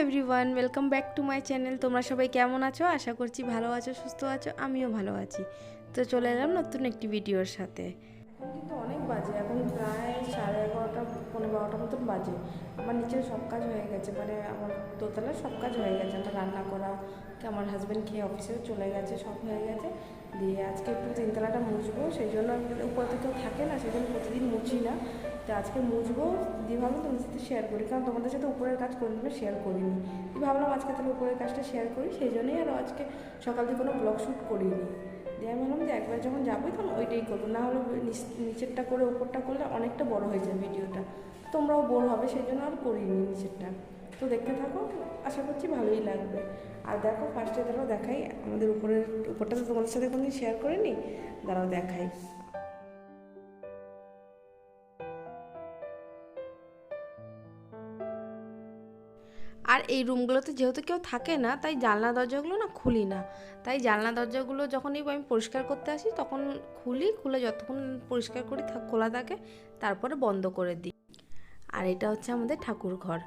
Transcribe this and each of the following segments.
Everyone, welcome back to my channel. তোমরা সবাই কেমন আছো? আশা করছি ভালো আছো, সুস্থ আছো। আমিও ভালো আছি। তো চলে এলাম নতুন একটি ভিডিওর সাথে। এখন কিন্তু অনেক বাজে, এখন প্রায় 11:30 11:15 মতন বাজে। আমার নিচের সব কাজ হয়ে গেছে, মানে আমার দোতলার সব কাজ হয়ে গেছে। আমার রান্না করা, আমার হাজব্যান্ড খেয়ে অফিসেও চলে গেছে, সব হয়ে গেছে। দিয়ে আজকে একটু তিনতলাটা মুছবো, সেই জন্য উপরে তো কেউ থাকে না, সেই জন্য প্রতিদিন মুছি না। তো আজকে মুছবো, দিয়ে ভাবলাম তোমাদের সাথে শেয়ার করি, কারণ তোমাদের সাথে উপরের কাজ কোনোদিনও শেয়ার করিনি। দিয়ে ভাবলাম আজকে তাহলে উপরের কাজটা শেয়ার করি, সেই জন্যই আরও আজকে সকাল থেকে কোনো ব্লগ শ্যুট করিনি। দিয়ে আমি ভাবলাম যে একবার যখন যাবোই তখন ওইটাই করবো, না হলে নিচেরটা করে ওপরটা করলে অনেকটা বড় হয়ে যায় ভিডিওটা, তোমরাও বোর হবে, সেই জন্য আর করিনি নিচেরটা। তো দেখতে থাকো, আশা করছি ভালোই লাগবে। আর দেখো, ফার্স্টে দাঁড়াও দেখাই আমাদের উপরটা তো তোমাদের সাথে কোনোদিন শেয়ার করিনি, দাঁড়াও দেখাই। আর এই রুমগুলোতে যেহেতু কেউ থাকে না, তাই জানলা দরজাগুলো না খুলি না। তাই জানলা দরজাগুলো যখনই আমি পরিষ্কার করতে আসি তখন খুলে যতক্ষণ পরিষ্কার করি খোলা থাকে, তারপরে বন্ধ করে দিই। আর এটা হচ্ছে আমাদের ঠাকুর ঘর।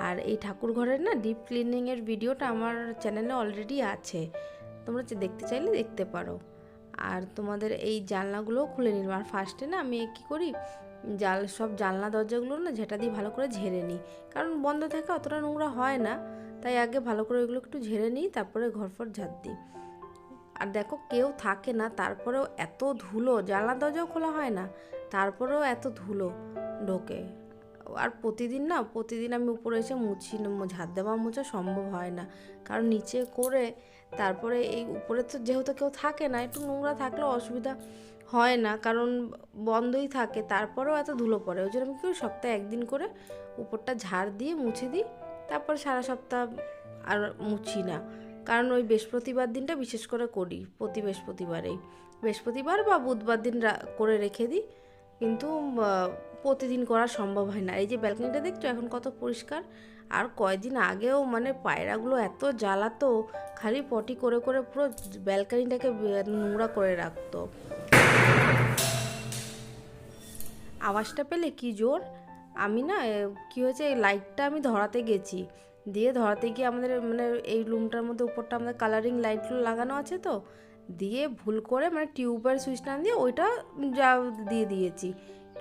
আর এই ঠাকুর ঘরের না ডিপ ক্লিনিংয়ের ভিডিওটা আমার চ্যানেলে অলরেডি আছে, তোমরা দেখতে চাইলে দেখতে পারো। আর তোমাদের এই জানলাগুলোও খুলে নিলাম। আর ফার্স্টে না আমি কী করি, সব জানলা দরজাগুলো না ঝেঁটা দিয়ে ভালো করে ঝেড়ে নিই, কারণ বন্ধ থাকে অতটা নোংরা হয় না। তাই আগে ভালো করে ওইগুলো একটু ঝেড়ে নিই, তারপরে ঘরফর ঝাড় দিই। আর দেখো, কেউ থাকে না তারপরেও এত ধুলো, জানলা দরজাও খোলা হয় না, তারপরেও এত ধুলো ঢোকে। আর প্রতিদিন আমি উপরে এসে মুছি না, ঝাড় দেওয়া মোছা সম্ভব হয় না, কারণ নিচে করে তারপরে এই উপরে তো যেহেতু কেউ থাকে না, একটু নোংরা থাকলেও অসুবিধা হয় না, কারণ বন্ধই থাকে, তারপরেও এত ধুলো পড়ে। ওই জন্য আমি কি করি, সপ্তাহে একদিন করে উপরটা ঝাড় দিয়ে মুছে দিই, তারপর সারা সপ্তাহ আর মুছি না। কারণ ওই বৃহস্পতিবার দিনটা বিশেষ করে করি, প্রতি বৃহস্পতিবার বা বুধবার দিন করে রেখে দিই, কিন্তু প্রতিদিন করা সম্ভব হয় না। এই যে ব্যালকনিটা দেখছো এখন কত পরিষ্কার। আর কয়েকদিন আগেও মানে পায়রাগুলো এত জ্বালাতো, খালি পটি করে করে পুরো ব্যালকনিটাকে নোংরা করে রাখতো। আওয়াজটা পেলে কি জোর! আমি না কি হয়েছে, এই লাইটটা আমি ধরাতে গেছি, দিয়ে ধরাতে গিয়ে আমাদের মানে এই রুমটার মধ্যে উপরটা আমাদের কালারিং লাইটগুলো লাগানো আছে, তো দিয়ে ভুল করে মানে টিউবের সুইচ না দিয়ে ওইটা যা দিয়ে দিয়েছি।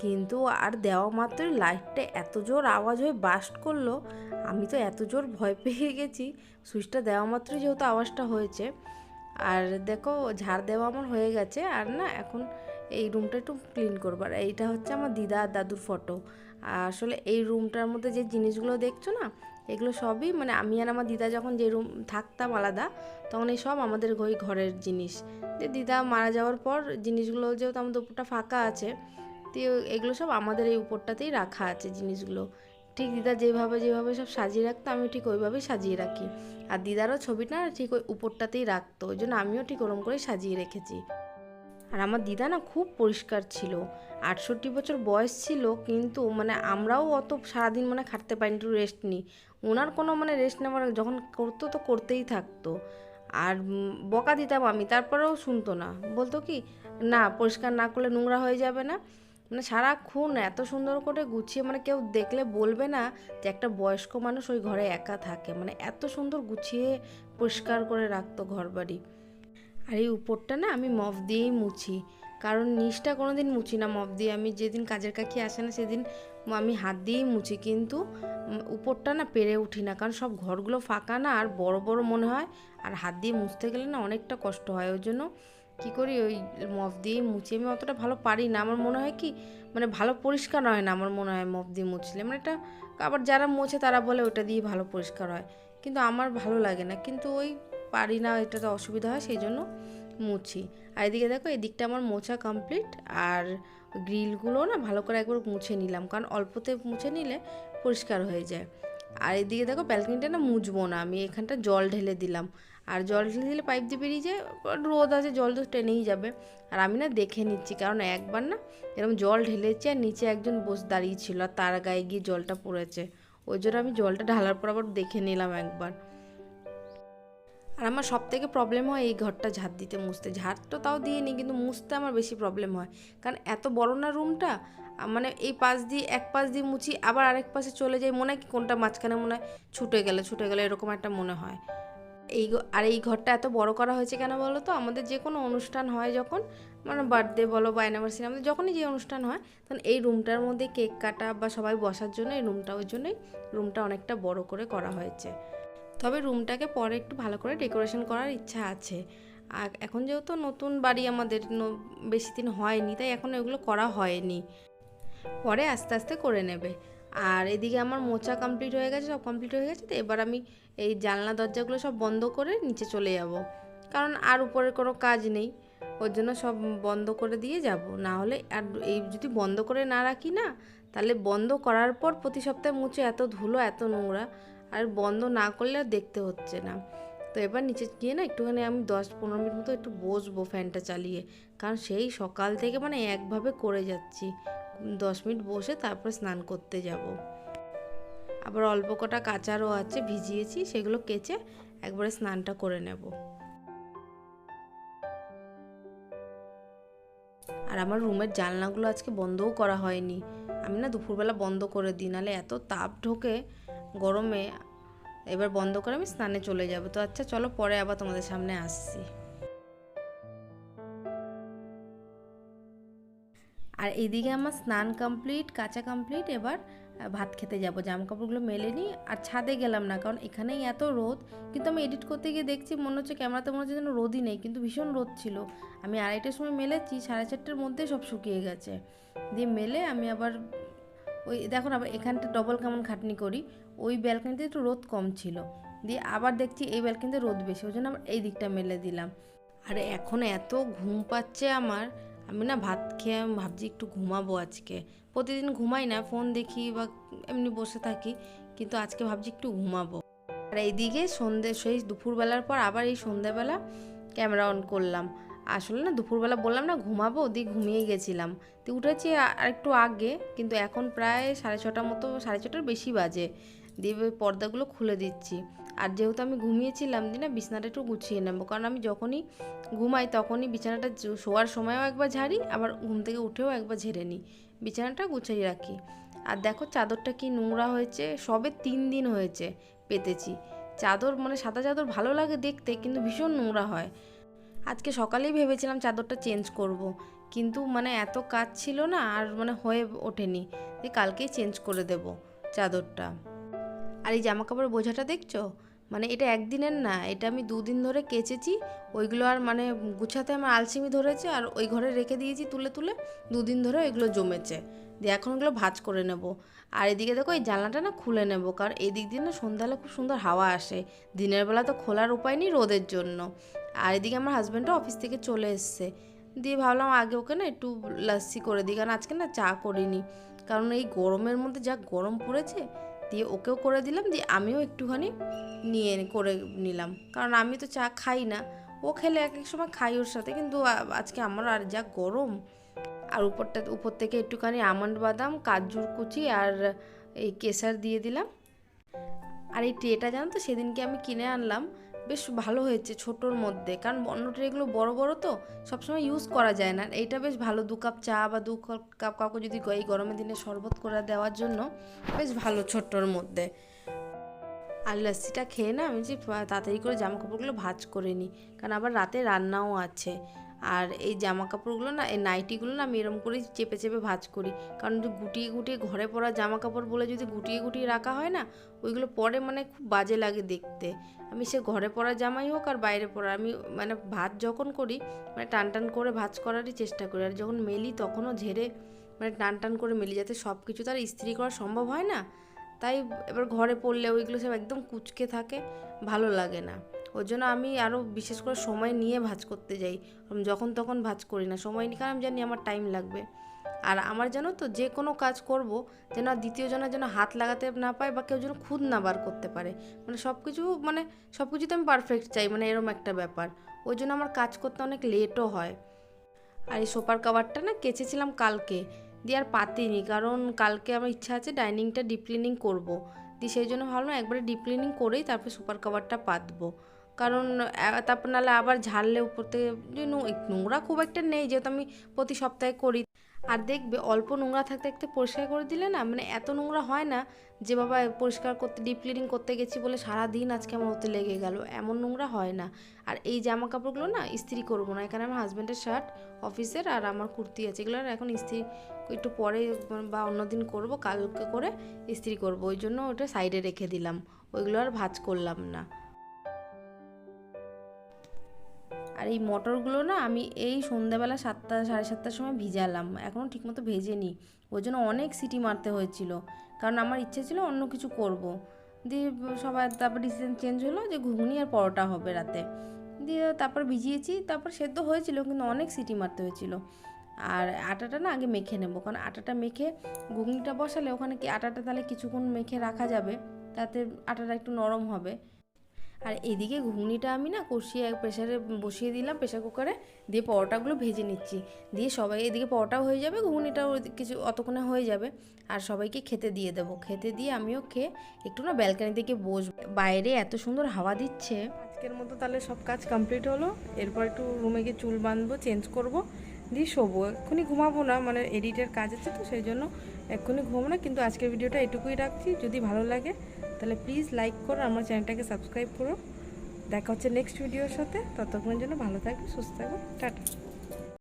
কিন্তু আর দেওয়া মাত্রই লাইটটা এত জোর আওয়াজ হয়ে বাস্ট করলো, আমি তো এত জোর ভয় পেয়ে গেছি। সুইচটা দেওয়া মাত্রই যেহেতু আওয়াজটা হয়েছে। আর দেখো, ঝাড় দেওয়া আমার হয়ে গেছে। আর না এখন এই রুমটা একটু ক্লিন করবো। আর এইটা হচ্ছে আমার দিদা আর দাদুর ফটো। আর আসলে এই রুমটার মধ্যে যে জিনিসগুলো দেখছো না, এগুলো সবই মানে আমি আর আমার দিদা যখন যে রুম থাকতাম আলাদা, তখন এই সব আমাদের ওই ঘরের জিনিস। যে দিদা মারা যাওয়ার পর জিনিসগুলো যেহেতু আমাদের উপরটা ফাঁকা আছে, তো এগুলো সব আমাদের এই উপরটাতেই রাখা আছে জিনিসগুলো। ঠিক দিদা যেভাবে সব সাজিয়ে রাখতো, আমি ঠিক ওইভাবেই সাজিয়ে রাখি। আর দিদারও ছবিটা ঠিক ওই উপরটাতেই রাখতো, ওই জন্য আমিও ঠিক ওরকম করেই সাজিয়ে রেখেছি। আর আমার দিদা না খুব পরিষ্কার ছিল, 68 বছর বয়স ছিল, কিন্তু মানে আমরাও অত সারাদিন মানে খাটতে পারিনি, একটু রেস্ট নিই। ওনার কোনো মানে রেস্ট নেওয়ার, যখন করতো তো করতেই থাকতো। আর বকা দিতাম আমি, তারপরেও শুনতো না, বলতো কি না পরিষ্কার না করলে নোংরা হয়ে যাবে না। মানে সারাক্ষণ এত সুন্দর করে গুছিয়ে, মানে কেউ দেখলে বলবে না যে একটা বয়স্ক মানুষ ওই ঘরে একা থাকে, মানে এত সুন্দর গুছিয়ে পরিষ্কার করে রাখতো ঘর বাড়ি। আর এই উপরটা না আমি মপ দিয়েই মুছি, কারণ নিচটা কোনো দিন মুছি না মপ দিয়ে। আমি যেদিন কাজের কাকি আসে না সেদিন আমি হাত দিয়েই মুছি, কিন্তু উপরটা না পেরে উঠি না, কারণ সব ঘরগুলো ফাঁকা না, আর বড় বড় মনে হয়, আর হাত দিয়ে মুছতে গেলে না অনেকটা কষ্ট হয়। ওই জন্য কী করি, ওই মপ দিয়েই মুছি। আমি অতটা ভালো পারি না, আমার মনে হয় কি মানে ভালো পরিষ্কার হয় না, আমার মনে হয় মপ দিয়ে মুছলে, মানে এটা আবার যারা মোছে তারা বলে ওটা দিয়ে ভালো পরিষ্কার হয়, কিন্তু আমার ভালো লাগে না, কিন্তু ওই পারি না, এটাতে অসুবিধা হয়, সেই জন্য মুছি। আর এদিকে দেখো, এদিকটা আমার মোছা কমপ্লিট। আর গ্রিলগুলো না ভালো করে একবার মুছে নিলাম, কারণ অল্পতে মুছে নিলে পরিষ্কার হয়ে যায়। আর এদিকে দেখো, ব্যালকনিটা না মুছবো না, আমি এখানটা জল ঢেলে দিলাম। আর জল ঢেলে দিলে পাইপ দিয়ে বেরিয়ে যায়, রোদ আছে, জল তো টেনেই যাবে। আর আমি না দেখে নিচ্ছি, কারণ একবার না এরকম জল ঢেলেছি আর নিচে একজন দাঁড়িয়েছিল, আর তার গায়ে গিয়ে জলটা পড়েছে, ওই জন্য আমি জলটা ঢালার পর আবার দেখে নিলাম একবার। আর আমার সবথেকে প্রবলেম হয় এই ঘরটা ঝাড় দিতে, মুছতে। ঝাড় তো তাও দিয়ে নিই, কিন্তু মুছতে আমার বেশি প্রবলেম হয়, কারণ এত বড় না রুমটা। মানে এই পাশ দিয়ে এক পাশ দিয়ে মুছি, আবার আরেক পাশে চলে যাই, মনে হয় কি কোনটা মাঝখানে মনে হয় ছুটে গেলে এরকম একটা মনে হয়। আর এই ঘরটা এত বড় করা হয়েছে কেন বলো তো, আমাদের যে কোনো অনুষ্ঠান হয় যখন, মানে বার্থডে বলো বা অ্যানিভার্সারি, আমাদের যখনই যে অনুষ্ঠান হয় তখন এই রুমটার মধ্যে কেক কাটা বা সবাই বসার জন্য এই রুমটা, ওই জন্যই রুমটা অনেকটা বড় করে করা হয়েছে। তবে রুমটাকে পরে একটু ভালো করে ডেকোরেশন করার ইচ্ছা আছে। আর এখন যেহেতু নতুন বাড়ি আমাদের, বেশি দিন হয়নি, তাই এখন এগুলো করা হয়নি, পরে আস্তে আস্তে করে নেবে। আর এদিকে আমার মোচা কমপ্লিট হয়ে গেছে, সব কমপ্লিট হয়ে গেছে। তো এবার আমি এই জানলা দরজাগুলো সব বন্ধ করে নিচে চলে যাব, কারণ আর উপরে কোনো কাজ নেই, ওর জন্য সব বন্ধ করে দিয়ে যাব। না হলে আর এই যদি বন্ধ করে না রাখি না, তাহলে বন্ধ করার পর প্রতি সপ্তাহে মুছে এত ধুলো এত নোংরা, আর বন্ধ না করলে আর দেখতে হচ্ছে না। তো এবার নিচে গিয়ে না একটুখানি আমি 10-15 মিনিট মতো একটু বসবো ফ্যানটা চালিয়ে, কারণ সেই সকাল থেকে মানে একভাবে করে যাচ্ছি। 10 মিনিট বসে তারপর স্নান করতে যাব। আবার অল্প কটা কাচারও আছে, ভিজিয়েছি, সেগুলো কেচে একবারে স্নানটা করে নেব। আর আমার রুমের জানলাগুলো আজকে বন্ধও করা হয়নি, আমি না দুপুরবেলা বন্ধ করে দিই, নাহলে এত তাপ ঢোকে গরমে। এবার বন্ধ করে আমি স্নানে চলে যাব। তো আচ্ছা চলো, পরে আবার তোমাদের সামনে আসছি। আর এইদিকে আমার স্নান কমপ্লিট, কাচা কমপ্লিট। এবার ভাত খেতে যাব, জামা কাপড়গুলো মেলে নিই। আর ছাদে গেলাম না, কারণ এখানেই এত রোদ, কিন্তু আমি এডিট করতে গিয়ে দেখছি মনে হচ্ছে ক্যামেরাতে মনে হচ্ছে যেন রোদই নেই, কিন্তু ভীষণ রোদ ছিল। আমি 2:30টার সময় মেলেছি, 4:30টার মধ্যে সব শুকিয়ে গেছে। দিয়ে মেলে আমি আবার ওই দেখুন, আবার এখানটা ডবল কেমন খাটনি করি, ওই ব্যালকনিতে একটু রোদ কম ছিল, দিয়ে আবার দেখছি এই ব্যালকনিতে রোদ বেশি, ওই জন্য আবার এই দিকটা মেলে দিলাম। আর এখন এত ঘুম পাচ্ছে আমার, আমি না ভাত খেয়ে আমি ভাবছি একটু ঘুমাবো আজকে। প্রতিদিন ঘুমাই না, ফোন দেখি বা এমনি বসে থাকি, কিন্তু আজকে ভাবছি একটু ঘুমাবো। আর এইদিকে সেই দুপুরবেলার পর আবার এই সন্ধ্যাবেলা ক্যামেরা অন করলাম। আসলে না দুপুরবেলা বললাম না ঘুমাবো, দিয়ে ঘুমিয়ে গেছিলাম। তো উঠেছি আর একটু আগে, কিন্তু এখন প্রায় 6:30 মতো, 6:30টার বেশি বাজে। দিয়ে ওই পর্দাগুলো খুলে দিচ্ছি। আর যেহেতু আমি ঘুমিয়েছিলাম, দিয়ে না বিছানাটা একটু গুছিয়ে নেবো, কারণ আমি যখনই ঘুমাই তখনই বিছানাটা শোয়ার সময়ও একবার ঝাড়ি, আবার ঘুম থেকে উঠেও একবার ঝেড়ে নিই, বিছানাটা গুছিয়ে রাখি। আর দেখো চাদরটা কি নোংরা হয়েছে, সবে 3 দিন হয়েছে পেতেছি। চাদর মানে সাদা চাদর ভালো লাগে দেখতে, কিন্তু ভীষণ নোংরা হয়। আজকে সকালেই ভেবেছিলাম চাদরটা চেঞ্জ করব, কিন্তু মানে এত কাজ ছিল না, আর মানে হয়ে ওঠেনি, কালকেই চেঞ্জ করে দেব চাদরটা। আর এই জামা কাপড়ের বোঝাটা দেখছো, মানে এটা একদিনের না, এটা আমি 2 দিন ধরে কেচেছি। ওইগুলো আর মানে গুছাতে আমার আলসেমি ধরেছে, আর ওই ঘরে রেখে দিয়েছি তুলে তুলে, 2 দিন ধরে ওইগুলো জমেছে। দিয়ে এখন ওগুলো ভাঁজ করে নেব। আর এদিকে দেখো এই জানলাটা না খুলে নেব, কারণ এই দিক দিয়ে না সন্ধ্যাবেলা খুব সুন্দর হাওয়া আসে, দিনের বেলা তো খোলার উপায় নেই রোদের জন্য। আর এদিকে আমার হাজব্যান্ডও অফিস থেকে চলে এসছে, দিয়ে ভাবলাম আগে ওকে না একটু লাস্সি করে দিই, কারণ আজকে না চা করিনি, কারণ এই গরমের মধ্যে যা গরম পড়েছে। দিয়ে ওকেও করে দিলাম, দিয়ে আমিও একটুখানি নিয়ে করে নিলাম, কারণ আমি তো চা খাই না, ও খেলে এক এক সময় খাই ওর সাথে, কিন্তু আজকে আমার আর যা গরম। আর উপর থেকে একটুখানি আমন্ড বাদাম, কাজুর কুচি আর এই কেসার দিয়ে দিলাম। আর এই ট্রেটা জানো তো সেদিনকে আমি কিনে আনলাম, বেশ ভালো হয়েছে ছোটোর মধ্যে, কারণ অন্য ট্রেগুলো বড় বড় তো সবসময় ইউজ করা যায় না। এইটা বেশ ভালো, 2 কাপ চা বা 2 কাপ কাউকে যদি এই গরমের দিনে শরবত করে দেওয়ার জন্য বেশ ভালো ছোট্টর মধ্যে। আর লস্যিটা খেয়ে না আমি যে তাড়াতাড়ি করে জামা কাপড়গুলো ভাঁজ করে নিই, কারণ আবার রাতে রান্নাও আছে। আর এই জামা কাপড়গুলো না, এই নাইটিগুলো না আমি এরম করেই চেপে চেপে ভাঁজ করি, কারণ যে গুটিয়ে গুটিয়ে ঘরে পরা জামা কাপড় বলে যদি গুটিয়ে গুটিয়ে রাখা হয় না, ওইগুলো পরে মানে খুব বাজে লাগে দেখতে। আমি সে ঘরে পরা জামাই হোক আর বাইরে পরা, আমি মানে ভাঁজ যখন করি মানে টান টান করে ভাঁজ করারই চেষ্টা করি, আর যখন মেলি তখনও ঝেড়ে মানে টান টান করে মেলি, যাতে সব কিছু তার ইস্ত্রি করা সম্ভব হয় না। তাই এবার ঘরে পড়লে ওইগুলো সব একদম কুচকে থাকে, ভালো লাগে না। ওর জন্য আমি আরও বিশেষ করে সময় নিয়ে ভাঁজ করতে যাই, যখন তখন ভাঁজ করি না, সময় নিয়ে, কারণ আমি জানি আমার টাইম লাগবে। আর আমার জানো তো যে কোনো কাজ করব যেন দ্বিতীয় জনের যেন হাত লাগাতে না পায়, বা কেউ যেন খুদ না বার করতে পারে, মানে সব কিছুতে আমি পারফেক্ট চাই, মানে এরম একটা ব্যাপার। ওই জন্য আমার কাজ করতে অনেক লেটও হয়। আর এই সোফার কভারটা না কেচেছিলাম কালকে, দিয়ে আর পাতিনি, কারণ কালকে আমার ইচ্ছা আছে ডাইনিংটা ডিপ ক্লিনিং করবো, দিয়ে সেই জন্য ভাবলাম একবারে ডিপ ক্লিনিং করেই তারপরে সোফার কভারটা পাতবো, কারণ তারপর নাহলে আবার ঝাড়লে উপর থেকে নোংরা খুব একটা নেই, যেহেতু আমি প্রতি সপ্তাহে করি। আর দেখবে অল্প নোংরা থাকতে থাকতে পরিষ্কার করে দিলে না, মানে এত নোংরা হয় না যে বাবা পরিষ্কার করতে ডিপ ক্লিনিং করতে গেছি বলে সারাদিন আজকে আমার ওতে লেগে গেল, এমন নোংরা হয় না। আর এই জামা কাপড়গুলো না ইস্ত্রি করবো না, এখানে আমার হাজব্যান্ডের শার্ট অফিসের আর আমার কুর্তি আছে, এগুলো এখন ইস্ত্রি একটু পরে বা অন্যদিন করব, কালকে করে ইস্ত্রি করব, ওই জন্য ওটা সাইডে রেখে দিলাম, ওইগুলো আর ভাঁজ করলাম না। আর এই মটরগুলো না আমি এই সন্ধ্যাবেলা 7টা সাড়ে 7টার সময় ভিজালাম, এখনও ঠিকমতো ভেজেনি, ওই জন্য অনেক সিটি মারতে হয়েছিল, কারণ আমার ইচ্ছে ছিল অন্য কিছু করব। দিয়ে সবাই তারপর ডিসিশন চেঞ্জ হলো যে ঘুগনি আর পরোটা হবে রাতে। দিয়ে তারপর ভিজিয়েছি, তারপর সেদ্ধ হয়েছিল কিন্তু অনেক সিটি মারতে হয়েছিল। আর আটাটা না আগে মেখে নেব, কারণ আটাটা মেখে ঘুগনিটা বসালে ওখানে কি আটাটা তাহলে কিছুক্ষণ মেখে রাখা যাবে, তাতে আটাটা একটু নরম হবে। আর এদিকে ঘুগনিটা আমি না কষিয়ে প্রেসারে বসিয়ে দিলাম, প্রেসার কুকারে, দিয়ে পরোটাগুলো ভেজে নিচ্ছি। দিয়ে সবাই এদিকে পরোটাও হয়ে যাবে, ঘুগনিটাও কিছু অতক্ষণে হয়ে যাবে, আর সবাইকে খেতে দিয়ে দেবো। খেতে দিয়ে আমিও খেয়ে একটু না ব্যালকানি থেকে বসবো, বাইরে এত সুন্দর হাওয়া দিচ্ছে। আজকের মতো তাহলে সব কাজ কমপ্লিট হলো, এরপর একটু রুমে গিয়ে চুল বাঁধবো, চেঞ্জ করব, দিয়ে শোবো। এক্ষুনি ঘুমাবো না, মানে এডিটের কাজ আছে তো সেই জন্য এক্ষুনি ঘুমাবো না। কিন্তু আজকের ভিডিওটা এটুকুই রাখছি, যদি ভালো লাগে তাহলে প্লিজ লাইক করো, আমার চ্যানেলটাকে সাবস্ক্রাইব করো। দেখা হচ্ছে নেক্সট ভিডিওর সাথে, ততক্ষণের জন্য ভালো থাকবে, সুস্থ থাকবে, টাটা।